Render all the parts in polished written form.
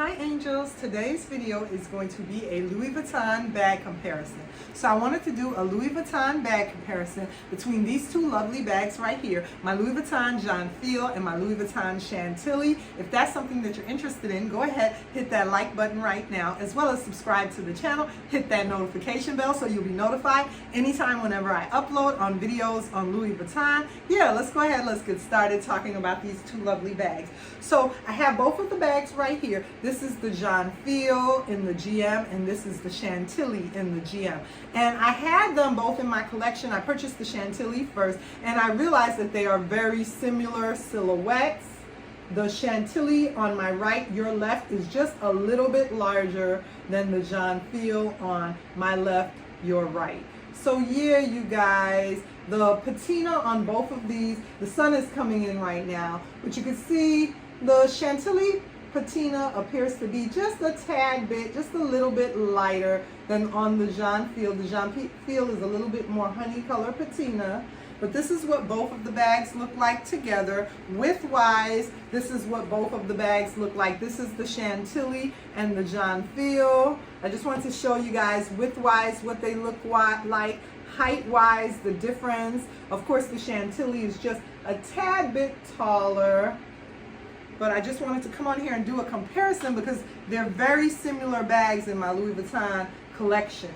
Hi angels, today's video is going to be a Louis Vuitton bag comparison. So I wanted to do a Louis Vuitton bag comparison between these two lovely bags right here, my Louis Vuitton Jeune Fille and my Louis Vuitton Chantilly. If that's something that you're interested in, go ahead, hit that like button right now, as well as subscribe to the channel, hit that notification bell so you'll be notified anytime whenever I upload on videos on Louis Vuitton. Yeah, let's go ahead, let's get started talking about these two lovely bags. So I have both of the bags right here. This is the Jeune Fille in the GM, and this is the Chantilly in the GM. And I had them both in my collection. I purchased the Chantilly first, and I realized that they are very similar silhouettes. The Chantilly on my right, your left, is just a little bit larger than the Jeune Fille on my left, your right. So yeah, you guys, the patina on both of these, the sun is coming in right now, but you can see the Chantilly patina appears to be just a tad bit, just a little bit lighter than on the Jeune Fille. The Jeune Fille is a little bit more honey color patina, but this is what both of the bags look like together. Width-wise, this is what both of the bags look like. This is the Chantilly and the Jeune Fille. I just wanted to show you guys width-wise what they look like. Height-wise, the difference. Of course, the Chantilly is just a tad bit taller, but I just wanted to come on here and do a comparison because they're very similar bags in my Louis Vuitton collection.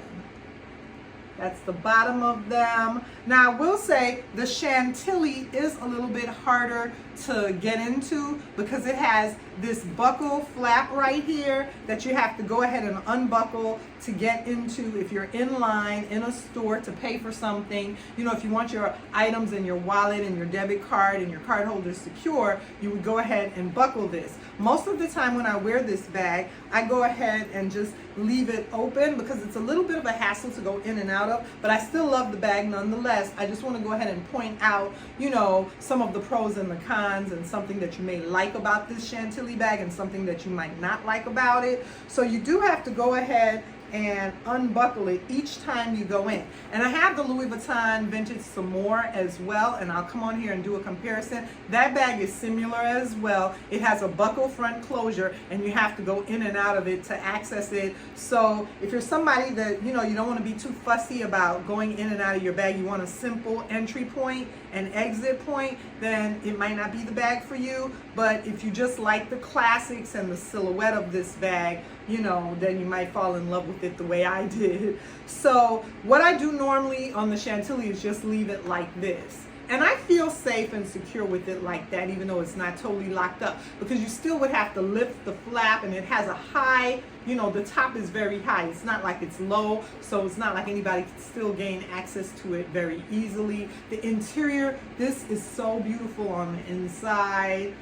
That's the bottom of them. Now I will say the Chantilly is a little bit harder to get into because it has this buckle flap right here that you have to go ahead and unbuckle to get into if you're in line in a store to pay for something. You know, if you want your items in your wallet and your debit card and your card holder secure, you would go ahead and buckle this. Most of the time when I wear this bag, I go ahead and just leave it open because it's a little bit of a hassle to go in and out of, but I still love the bag nonetheless. I just want to go ahead and point out, you know, some of the pros and the cons and something that you may like about this Chantilly bag and something that you might not like about it. So you do have to go ahead and unbuckle it each time you go in. And I have the Louis Vuitton Vintage some more as well, and I'll come on here and do a comparison. That bag is similar as well. It has a buckle front closure and you have to go in and out of it to access it. So if you're somebody that, you know, you don't want to be too fussy about going in and out of your bag, you want a simple entry point and exit point, then it might not be the bag for you. But if you just like the classics and the silhouette of this bag, you know, then you might fall in love with it the way I did. So what I do normally on the Chantilly is just leave it like this. And I feel safe and secure with it like that, even though it's not totally locked up, because you still would have to lift the flap, and it has a high, you know, the top is very high. It's not like it's low, so it's not like anybody can still gain access to it very easily. The interior, this is so beautiful on the inside.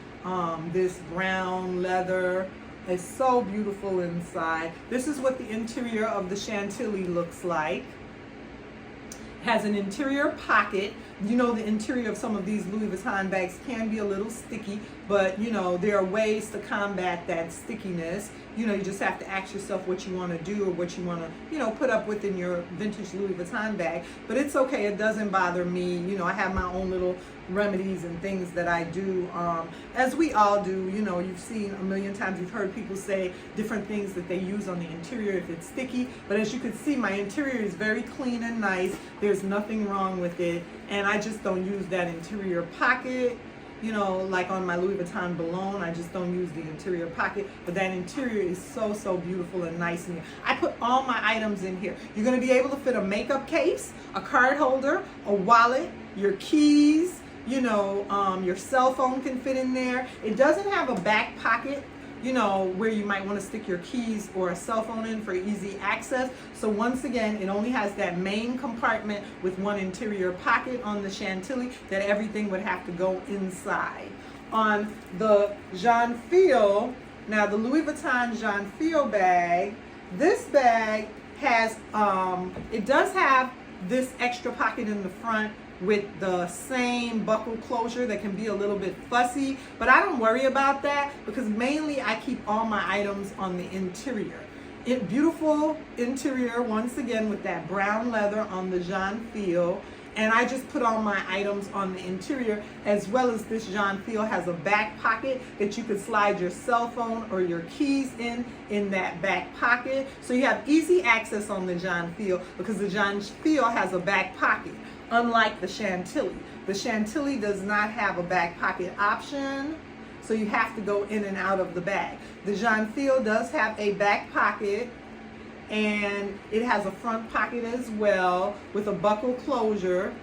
This brown leather is so beautiful inside. This is what the interior of the Chantilly looks like. Has an interior pocket. You know, the interior of some of these Louis Vuitton bags can be a little sticky, but you know, there are ways to combat that stickiness. You know, you just have to ask yourself what you want to do or what you want to, you know, put up with in your vintage Louis Vuitton bag. But it's okay, it doesn't bother me. You know, I have my own little remedies and things that I do, as we all do. You know, you've seen a million times, you've heard people say different things that they use on the interior if it's sticky. But as you can see, my interior is very clean and nice. There's nothing wrong with it. And I just don't use that interior pocket. You know, like on my Louis Vuitton Boulogne, I just don't use the interior pocket, but that interior is so, so beautiful and nice in here. I put all my items in here. You're gonna be able to fit a makeup case, a card holder, a wallet, your keys, you know, your cell phone can fit in there. It doesn't have a back pocket, you know, where you might want to stick your keys or a cell phone in for easy access. So once again, it only has that main compartment with one interior pocket on the Chantilly that everything would have to go inside. On the Jeune Fille, now the Louis Vuitton Jeune Fille bag, this bag has, it does have this extra pocket in the front with the same buckle closure that can be a little bit fussy, but I don't worry about that because mainly I keep all my items on the interior. Beautiful interior once again with that brown leather on the Jeune Fille. And I just put all my items on the interior, as well as this Jeune Fille has a back pocket that you could slide your cell phone or your keys in that back pocket. So you have easy access on the Jeune Fille because the Jeune Fille has a back pocket, unlike the Chantilly. The Chantilly does not have a back pocket option, so you have to go in and out of the bag. The Jeune Fille does have a back pocket, and it has a front pocket as well with a buckle closure.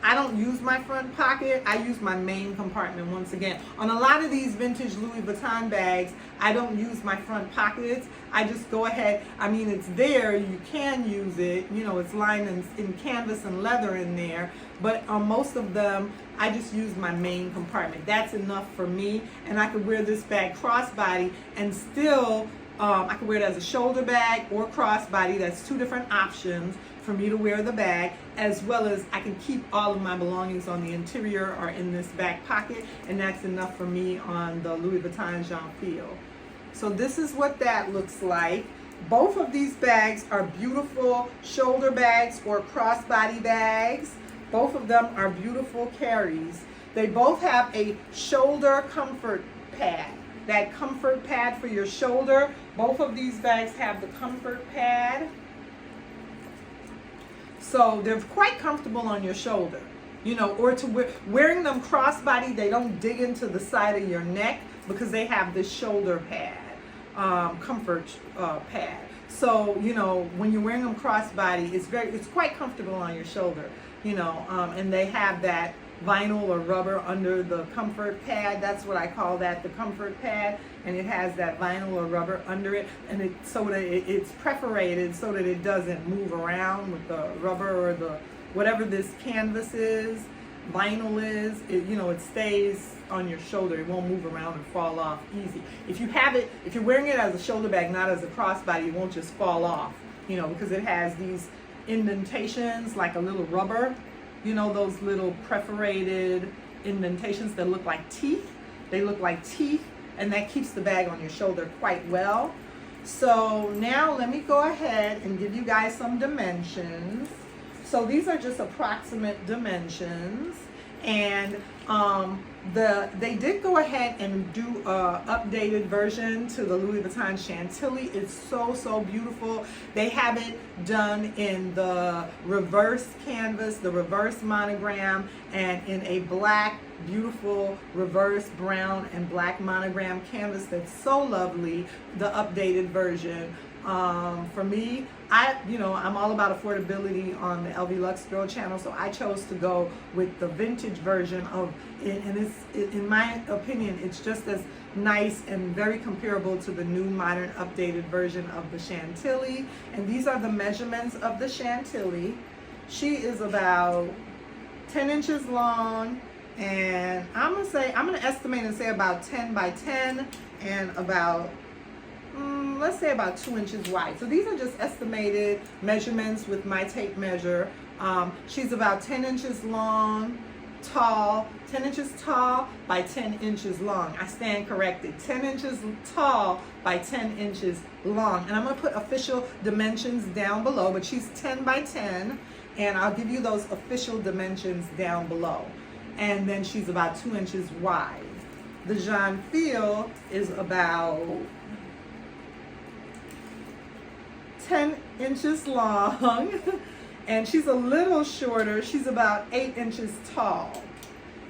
I don't use my front pocket, I use my main compartment once again. On a lot of these vintage Louis Vuitton bags, I don't use my front pockets. I just go ahead, I mean, it's there, you can use it, you know, it's lined in canvas and leather in there, but on most of them, I just use my main compartment. That's enough for me, and I could wear this bag crossbody and still I can wear it as a shoulder bag or crossbody. That's two different options for me to wear the bag, as well as I can keep all of my belongings on the interior or in this back pocket, and that's enough for me on the Louis Vuitton Jeune Fille. So this is what that looks like. Both of these bags are beautiful shoulder bags or crossbody bags. Both of them are beautiful carries. They both have a shoulder comfort pad. That comfort pad for your shoulder. Both of these bags have the comfort pad. So they're quite comfortable on your shoulder, you know, or to wearing them crossbody, they don't dig into the side of your neck because they have this shoulder pad, comfort pad. So, you know, when you're wearing them crossbody, it's quite comfortable on your shoulder, you know, and they have that vinyl or rubber under the comfort pad. That's what I call that, the comfort pad, and it has that vinyl or rubber under it, and it's perforated so that it doesn't move around with the rubber or the whatever this canvas is, vinyl is. You know, it stays on your shoulder. It won't move around and fall off easy. If you're wearing it as a shoulder bag, not as a crossbody, it won't just fall off, you know, because it has these indentations like a little rubber. You know, those little perforated indentations that look like teeth. They look like teeth, and that keeps the bag on your shoulder quite well. So now let me go ahead and give you guys some dimensions. So these are just approximate dimensions, and they did go ahead and do a updated version to the Louis Vuitton Chantilly. It's so beautiful. They have it done in the reverse canvas, the reverse monogram, and in a black, beautiful reverse brown and black monogram canvas that's so lovely, the updated version. For me, I'm all about affordability on the lvluxegirl channel, so I chose to go with the vintage version of it, and in my opinion, it's just as nice and very comparable to the new modern updated version of the Chantilly. And these are the measurements of the Chantilly. She is about 10 inches long, and I'm gonna estimate and say about 10 by 10 and about let's say about 2 inches wide. So these are just estimated measurements with my tape measure. She's about 10 inches long, tall, 10 inches tall by 10 inches long. I stand corrected. 10 inches tall by 10 inches long. And I'm going to put official dimensions down below, but she's 10 by 10, and I'll give you those official dimensions down below. And then she's about 2 inches wide. The Jeune Fille is about 10 inches long, and she's a little shorter. She's about 8 inches tall,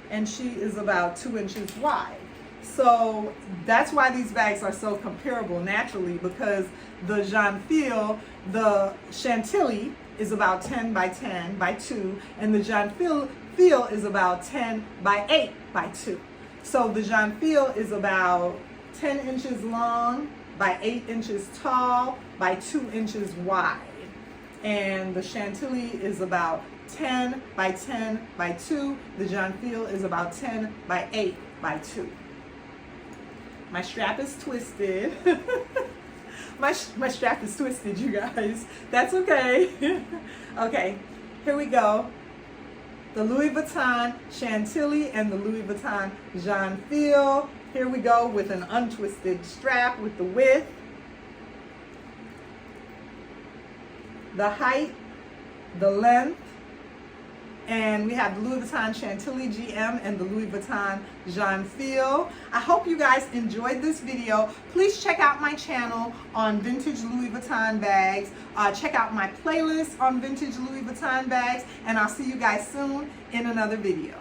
and she is about 2 inches wide. So that's why these bags are so comparable naturally, because the Jeune Fille, the Chantilly, is about 10 by 10 by 2, and the Jeune Fille is about 10 by 8 by 2. So the Jeune Fille is about 10 inches long by 8 inches tall by 2 inches wide. And the Chantilly is about 10 by 10 by 2. The Jeune Fille is about 10 by 8 by 2. My strap is twisted. my strap is twisted, you guys. That's okay. Okay, here we go. The Louis Vuitton Chantilly and the Louis Vuitton Jeune Fille. Here we go with an untwisted strap with the width, the height, the length, And we have the Louis Vuitton Chantilly GM and the Louis Vuitton Jeune Fille. I hope you guys enjoyed this video. Please check out my channel on Vintage Louis Vuitton Bags. Check out my playlist on Vintage Louis Vuitton Bags. And I'll see you guys soon in another video.